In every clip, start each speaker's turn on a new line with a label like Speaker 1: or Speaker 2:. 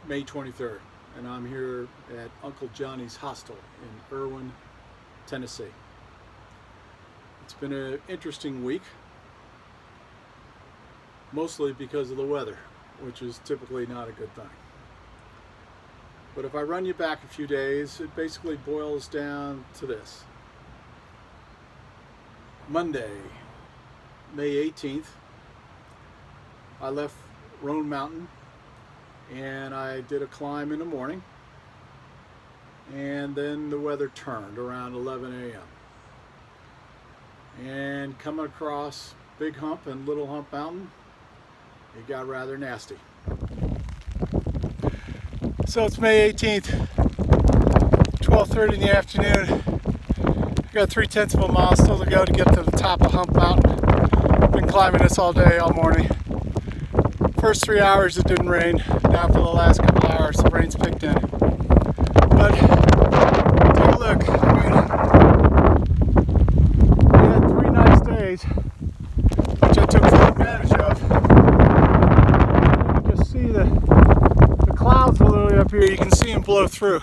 Speaker 1: May 23rd, and I'm here at Uncle Johnny's Hostel in Irwin, Tennessee. It's been an interesting week, mostly because of the weather, which is typically not a good thing. But if I run you back a few days, it basically boils down to this. Monday, May 18th, I left Roan Mountain and I did a climb in the morning, and then the weather turned around 11 a.m. and coming across Big Hump and Little Hump Mountain, it got rather nasty. So it's May 18th, 12:30 in the afternoon. I got 3/10 of a mile still to go to get to the top of Hump Mountain. Been climbing this all day, all morning. First 3 hours it didn't rain. Now for the last couple hours the rain's picked in. But take a look. We had 3 nice days, which I took full advantage of. You can just see the clouds literally up here. You can see them blow through.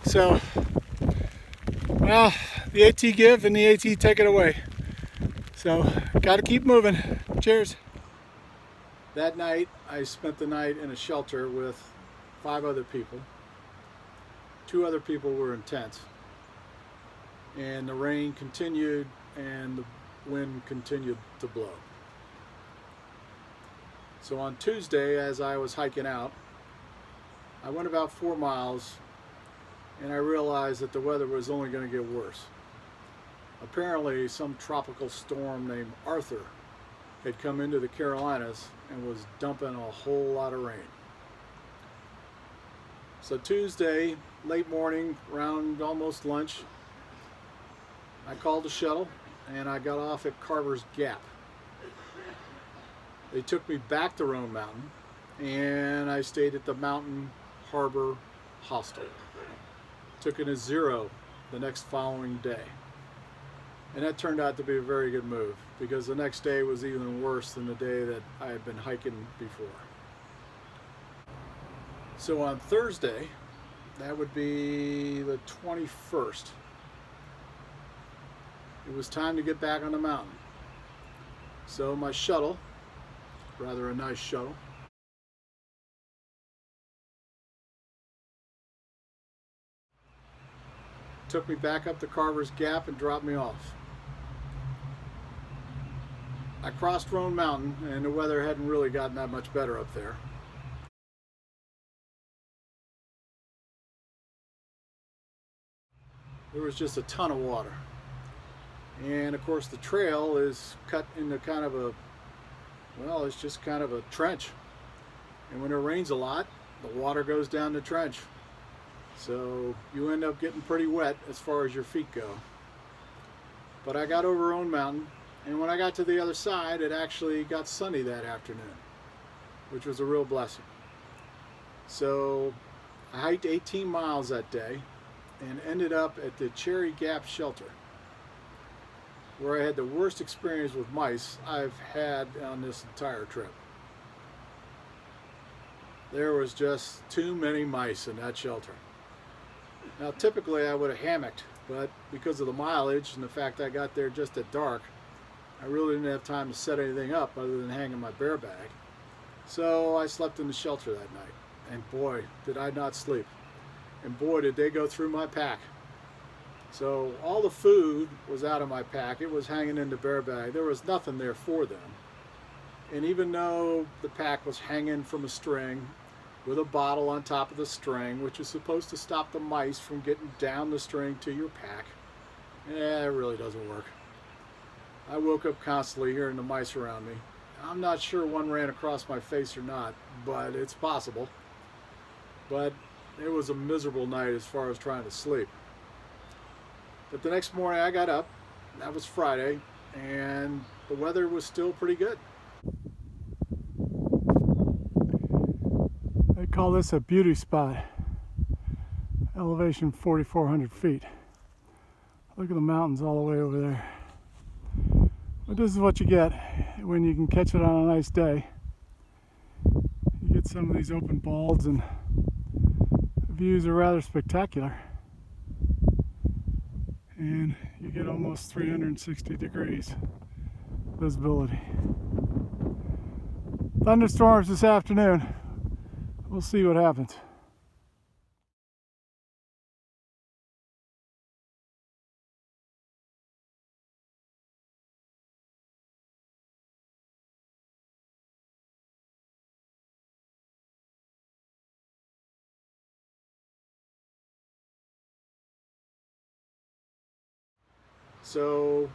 Speaker 1: So, well, the AT give and the AT take it away. So, gotta keep moving. Cheers. That night, I spent the night in a shelter with 5 other people. 2 other people were in tents. And the rain continued and the wind continued to blow. So on Tuesday, as I was hiking out, I went about 4 miles and I realized that the weather was only going to get worse. Apparently, some tropical storm named Arthur had come into the Carolinas and was dumping a whole lot of rain. So Tuesday, late morning, around almost lunch, I called a shuttle and I got off at Carver's Gap. They took me back to Roan Mountain and I stayed at the Mountain Harbor Hostel. Took it as 0 the next following day. And that turned out to be a very good move because the next day was even worse than the day that I had been hiking before. So on Thursday, that would be the 21st, it was time to get back on the mountain. So my shuttle, rather a nice shuttle, took me back up to Carver's Gap and dropped me off. I crossed Roan Mountain and the weather hadn't really gotten that much better up there. There was just a ton of water. And of course the trail is cut into kind of a, well, it's just kind of a trench. And when it rains a lot, the water goes down the trench. So you end up getting pretty wet as far as your feet go. But I got over Roan Mountain, and when I got to the other side, it actually got sunny that afternoon, which was a real blessing. So I hiked 18 miles that day and ended up at the Cherry Gap Shelter, where I had the worst experience with mice I've had on this entire trip. There was just too many mice in that shelter. Now typically I would have hammocked, but because of the mileage and the fact I got there just at dark, I really didn't have time to set anything up other than hanging my bear bag. So I slept in the shelter that night, and boy, did I not sleep. And boy, did they go through my pack. So all the food was out of my pack. It was hanging in the bear bag. There was nothing there for them. And even though the pack was hanging from a string with a bottle on top of the string, which is supposed to stop the mice from getting down the string to your pack, it really doesn't work. I woke up constantly hearing the mice around me. I'm not sure one ran across my face or not, but it's possible. But it was a miserable night as far as trying to sleep. But the next morning I got up, that was Friday, and the weather was still pretty good. They call this a beauty spot. Elevation 4,400 feet. Look at the mountains all the way over there. But this is what you get when you can catch it on a nice day. You Get some of these open balds, and the views are rather spectacular. And you get almost 360 degrees visibility. Thunderstorms this afternoon. We'll see what happens. So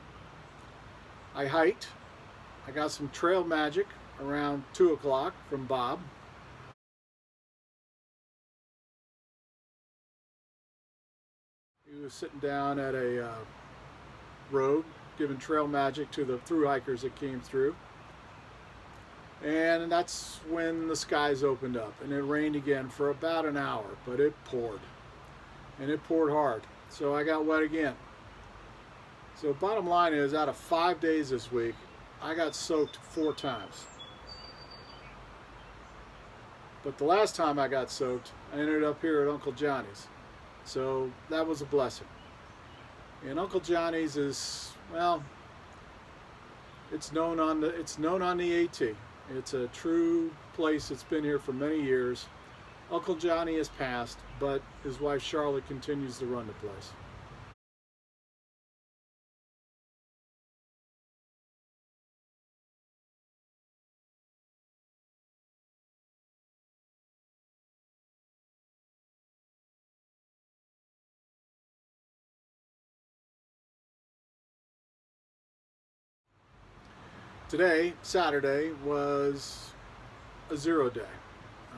Speaker 1: I hiked. I got some trail magic around 2 o'clock from Bob. He was sitting down at a road giving trail magic to the thru hikers that came through. And that's when the skies opened up, and it rained again for about an hour, but it poured. And it poured hard. So I got wet again. So bottom line is, out of 5 days this week, I got soaked 4 times. But the last time I got soaked, I ended up here at Uncle Johnny's. So that was a blessing. And Uncle Johnny's is, well, it's known on the AT. It's a true place that's been here for many years. Uncle Johnny has passed, but his wife Charlotte continues to run the place. Today, Saturday, was a 0 day.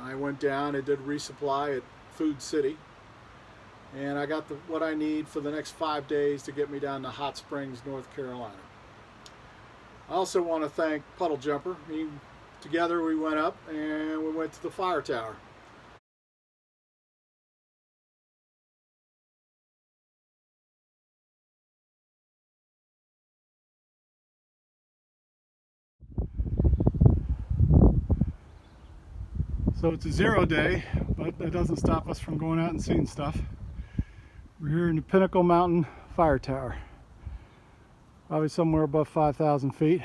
Speaker 1: I went down and did resupply at Food City, and I got what I need for the next 5 days to get me down to Hot Springs, North Carolina. I also want to thank Puddle Jumper. Together we went up and we went to the fire tower. So it's a 0 day, but that doesn't stop us from going out and seeing stuff. We're here in the Pinnacle Mountain Fire Tower. Probably somewhere above 5,000 feet.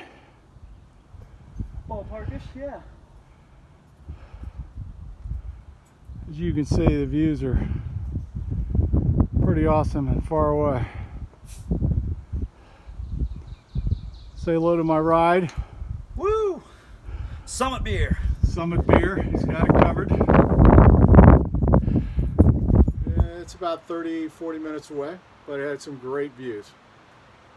Speaker 2: Ballparkish, yeah.
Speaker 1: As you can see, the views are pretty awesome and far away. Say hello to my ride.
Speaker 2: Woo! Summit Beer.
Speaker 1: Summit Beer, he's got it covered. It's about 30-40 minutes away, but it had some great views.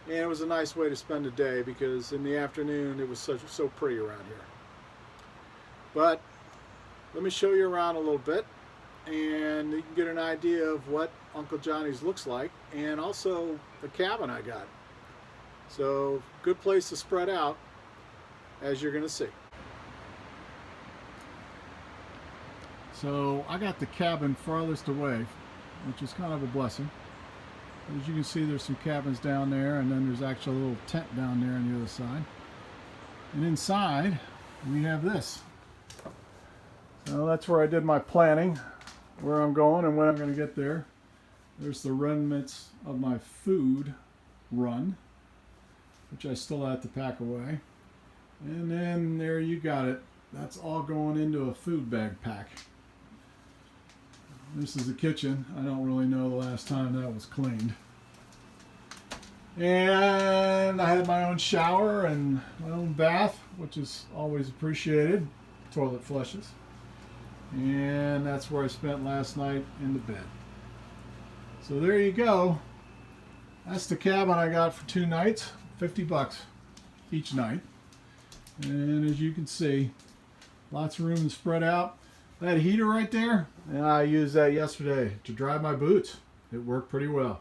Speaker 1: And it was a nice way to spend the day, because in the afternoon it was so pretty around here. But let me show you around a little bit, and you can get an idea of what Uncle Johnny's looks like, and also the cabin I got. So good place to spread out, as you're going to see. So I got the cabin farthest away, which is kind of a blessing. As you can see, there's some cabins down there, and then there's actually a little tent down there on the other side. And inside, we have this. So that's where I did my planning, where I'm going and when I'm going to get there. There's the remnants of my food run, which I still have to pack away. And then there you got it. That's all going into a food bag pack. This is the kitchen. I don't really know the last time that was cleaned. And I had my own shower and my own bath, which is always appreciated. Toilet flushes. And that's where I spent last night in the bed. So there you go. That's the cabin I got for 2 nights. $50 each night. And as you can see, lots of room to spread out. That heater right there, I used that yesterday to dry my boots. It worked pretty well.